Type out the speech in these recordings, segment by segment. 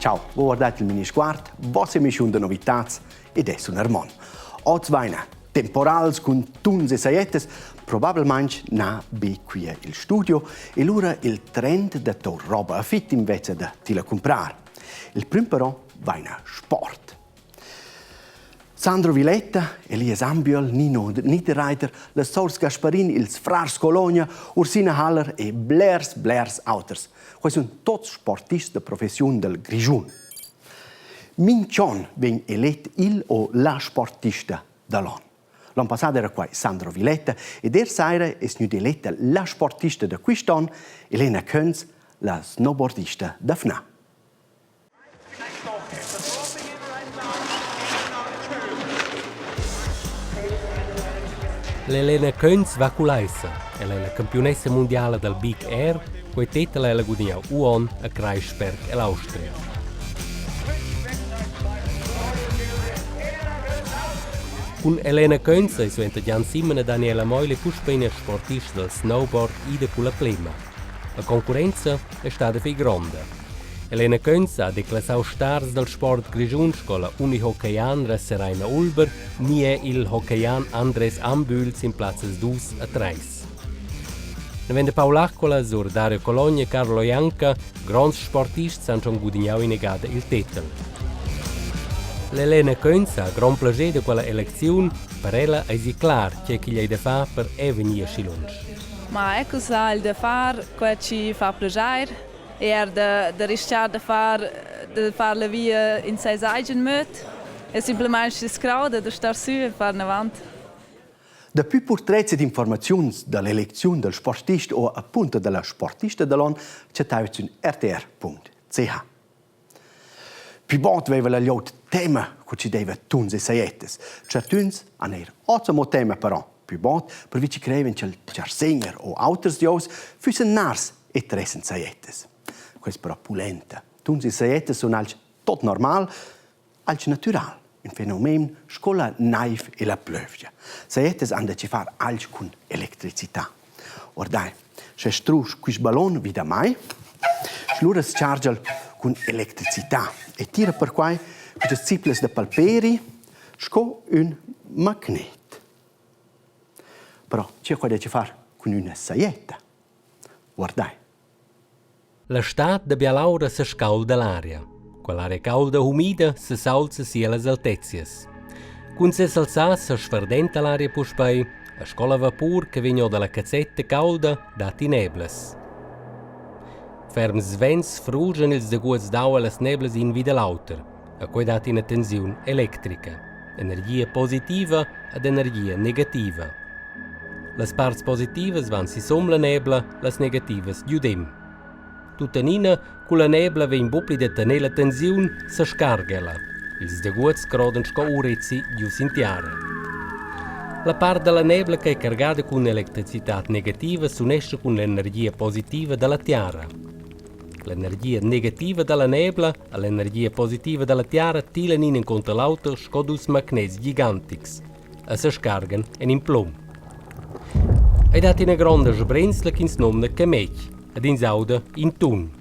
Ciao, voi guardate il mini sguardo, vostra emissione di novità ed è su Nermon. Oggi vaina temporals con tunze saiettes, probabilmente na be qui il studio e l'ora il trend da to roba affit invece da tila comprare. Il prim però vaina sport. Sandro Villetta, Elias Ambiol, Nino Niederreiter, la Sors Gasparin, ils Frars Colonia, Ursina Haller e Blairs Auters. Questi sono tutti sportisti di professione del Grigiun. Mincion viene eletto il o la sportista dell'anno. L'anno passato era qua Sandro Villetta e der sera è stata eletta la sportista di quest'anno, Elena Könz, la snowboardista da FNA. L'Elena Könz va con l'Eissa. Ella è la campionessa mondiale del Big Air, quei titoli ella guadagna UON a Kreisberg e l'Austria. Con Elena Könz e suenta Jan Simon e Daniela Moile puspena sportisti del snowboard ida con la plema. La concorrenza è stata più grande. Elena Könz ha declassato stars del sport grigiun con la unihockeyan Serena Ulber, nie il hockeyan Andres Ambüls in plazzas 2 a 3. Ne vende Paolaccola, sur Dario Cologna e Carlo Janca, grandi sportisti hanno guadagnato in negata il titolo. L'Elena Könz ha gran piacere di quella elezione, per ella è chiaro che gli è da fare per venire a lunch. Ma ecco sa il da fare, quel ci fa piacere. De rischiare di fare la via in sei eigen möt. E semplicemente si scrauda, di stare su e fare in avanti. Da più portretti di informazioni dall'elezione del sportista o appunto della sportista dell'anno c'è su rtr.ch. Più volte aveva la liot tema che ci deve tunze saiettes. Certuns hanno un ottimo tema però, più volte, per cui ci credono che il singer o autos di os fossero nars e tressen saiettes. Questo però pulenta. Tunze saiettes sono alc tot normal, alc natural. Un fenomeno scola naif e la plövia. Saiettes hanno ci fare alc con elettricità. Guardate, se strus questo ballone vita mai, slura si chargia con elettricità e tira per qua con ciples de palperi sco un magnet. Però c'è qua da ci fare con una saietta. Guardate. La stat de Bialaura se scalda l'aria. Quell'aria calda umida se salza sia le altezias. Con se salsa se sfardenta l'aria puspei, a scola vapor che vigno dalla cazzetta calda dati neblas. Ferms vents frugen ils deguts d'au las neblas in vida lauter, a quei dati una tensione elettrica, energia positiva ed energia negativa. Las parts positivas van si som la nebla, las negativas giudem. Tutanina, con la nebla ve in bupli de tenere la tensione, se scargela. Ils deguts croden sco urezzi gius in tiara. La parte della nebla che è cargata con elettricità negativa s'unisce con l'energia positiva della tiara. L'energia negativa della nebla e l'energia positiva della tiara tilen in conto l'auto sco dus magnesi gigantics e se scargan in plom. E dati una grande sbrenzla che si nomina camech, ed in sauda in tun.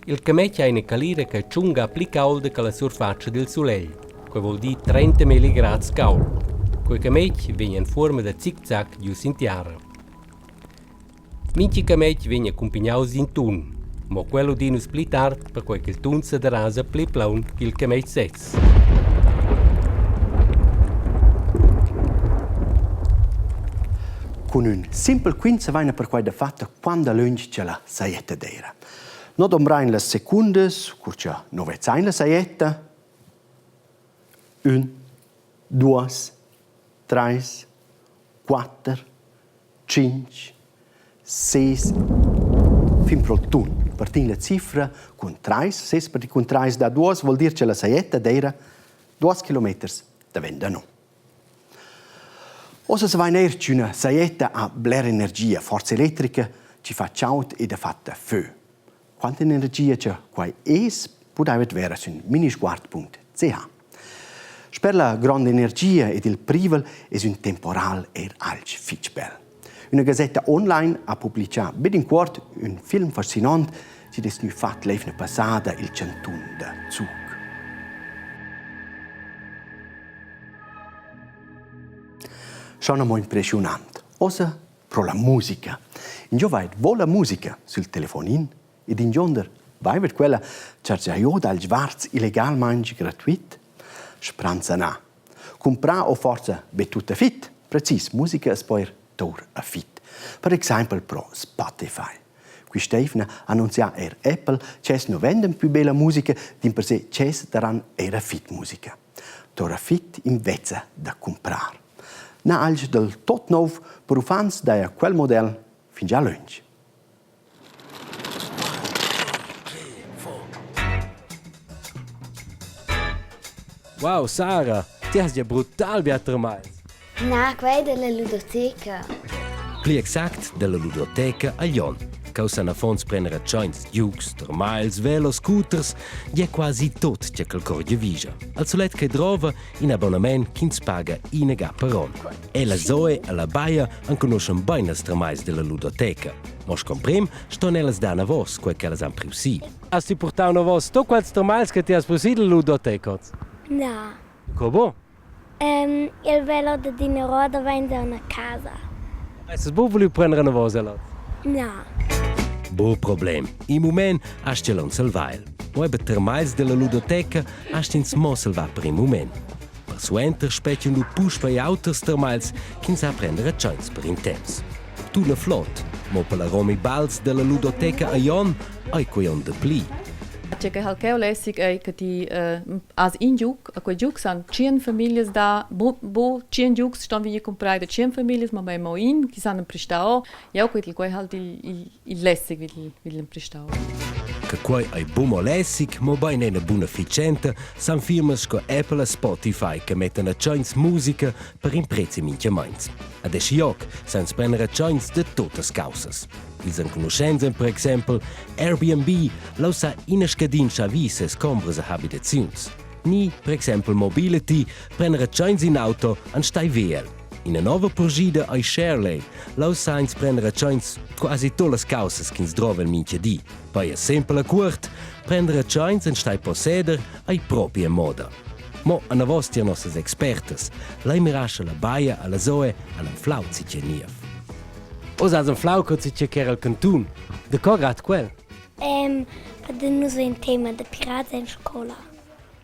Il camech ha una calira che è ciunga più calda che la surfaccia del soleil, che vuol dire 30 mg caldo. Quei camech viene in forma di zig-zag gius in tiara. Minci camech viene accompagnato in tun, ma quello di nus pli tard per quel che il tun si derasa pli plaun che il camech sez. Con un simple quinze vaina per quai da fatta quando lunch c'è la saietta d'era. Non dombrai le seconde, curcia 9 la saietta. 1, 2, 3, 4, 5, 6, fin pro tun. Partin la cifra con 3, 6 per con 3 da 2 vuol dire che la saietta d'era 2 km da vendano. O se vai nerci una saietta a bler energia, forza elettrica, ci fa ciaut e da fatta feu. Quanta energia c'è qua es, poteva vedere su minisguard.ch. Per la grande energia ed il privel è un temporal alc fitch bel. Una gazzetta online ha pubblicato ben in quart un film fascinante ci des nu fat l'eifna passada il cantun da Zug. Schon mo impressionant. Osa pro la musica. In gio vai vola musica sul telefonin ed in gionder vai ver quella chargiaio dal schwarz illegal mangi gratuit. Spranza na. Compra o forza betuta fit. Precis, musica es poi tor a fit. Per esempio pro Spotify. Qui Stefana annunzia Apple c'es no venden più bella musica din per se c'es daran era fit musica. Tora fit in vezza da comprar. Na alge del tot nov per fans da quel model fin già lunch. Wow, Sara, ti has ja brutal beater mais. Na, quei della ludoteca. Pli exact della ludoteca a Lyon. Causa na fons prendere joints, jukes, termals, velos, scooters, è quasi tot che quel cordia vigia. Al solet che trova in abbonament chi si paga in per e la Zoe e la Baia an conoscono bene le termals della ludoteca. Ma scomprem, sto nelle dana vos, quel che le han priusi. Has ti portato una vos, tu quels termals che ti has priusi della ludoteca? No. Come? Il velo da dinero da vende una casa. Se tu vuoi prendere una vos, allora? No. Bo problem. In moment has ce l'on salvail. Ma ebe termals della ludoteca has tins mo salva per il moment. Per suenter specchien lu push per autos termals kin sa prendere chance per in temps. Tu la flot, mo per la Romy Balz della ludoteca a Jon, ai quei on de pli. C'è che halkeo lessig è che ti as in giug, a quei giug san 100 famiglie da bo 100 giug stanno vi comprare da 100 famiglie ma mai mo in che sanno prestao, ja quei halt il lessig vil prestao. Che quei ai bumo lessig, mo bai nena buona efficiente, san firmas co Apple e Spotify che mettono a chance musica per in prezzi minchia mainz. Ad esciok, san prendere chance de totes causas. Ils en conoscenza, per esempio, Airbnb lausa in scadin chavis es combres a habitazions. Ni, per esempio, Mobility prendere chance in auto an stai VL. In una nuova porgida ai Shareley, lausa ins prendere chance quasi tutte le causas che si trovano minchia di. Poi è sempre a curt, prendere chance an stai posseder ai proprie moda. Mo a na vostra nostres expertes, lei mirascia la Baia alla Zoe an un flauzi che nief. Os has un flauco si che era il cantun. De cogat quel? Per nous un tema de pirata in scuola.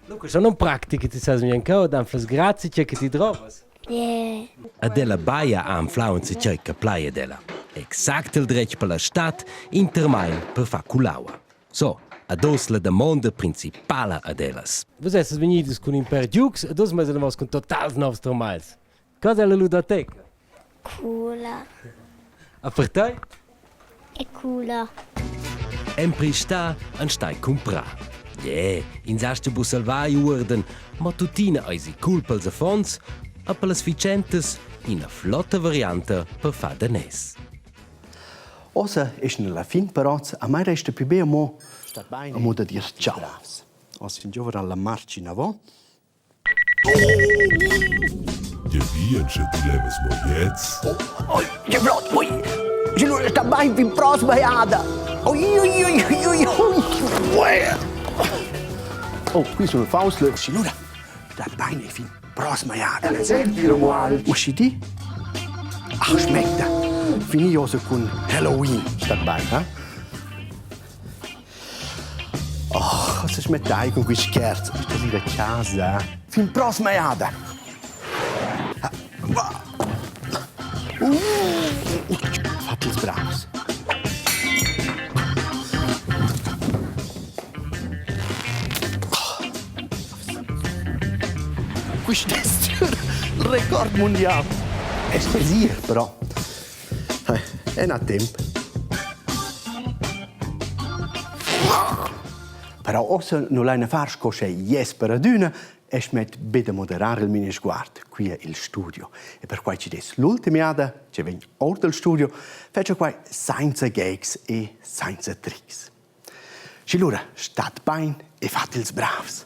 Luca, sono un pratico ti sai mi ancora dan flas grazie che ti trovas. Yeah. Adela Baia ha un flau si che playa della. Exact il drech per la stat intermail per fa culaua. So, ados la domanda principale adelas. Vos esses venidos con imper jux, ados mais nós con total novos termals. Cosa è la ludoteca? Coola. A per te? È coola. Emprista an stai comprar. In saste bu salvai urden, ma tutina eisi culpels a fons, a per las ficentes in a flotta variante per fa danès. Osa è nella fin però a mai resta più bene a mo da dir ciao. Osa fin giovere alla marcina vo. Je viaggio ti leves mo jetzt. Oi, je blot, oi. Je non sta mai fin prosbaiada. Oi. Oh, qui sono il Faust. Signora, sta bene fin prosbaiada. Usci di? Ach, schmeckt. Fini osa con Halloween. Sta bene, eh? Oh, cosa smettai con quei scherzi? Sto dire a casa. Fin prosbaiada. Fate il bravos. Questo è il record mondiale. È così, però. È un tempo. Però o se non l'hai fare scosse yes per aduna, e smet bene moderare il mini sguardo qui è il studio. E per cui ci des l'ultima ada, che viene oltre il studio, faccio qua senza gags e senza tricks. Ci allora, state bene e fate il bravs.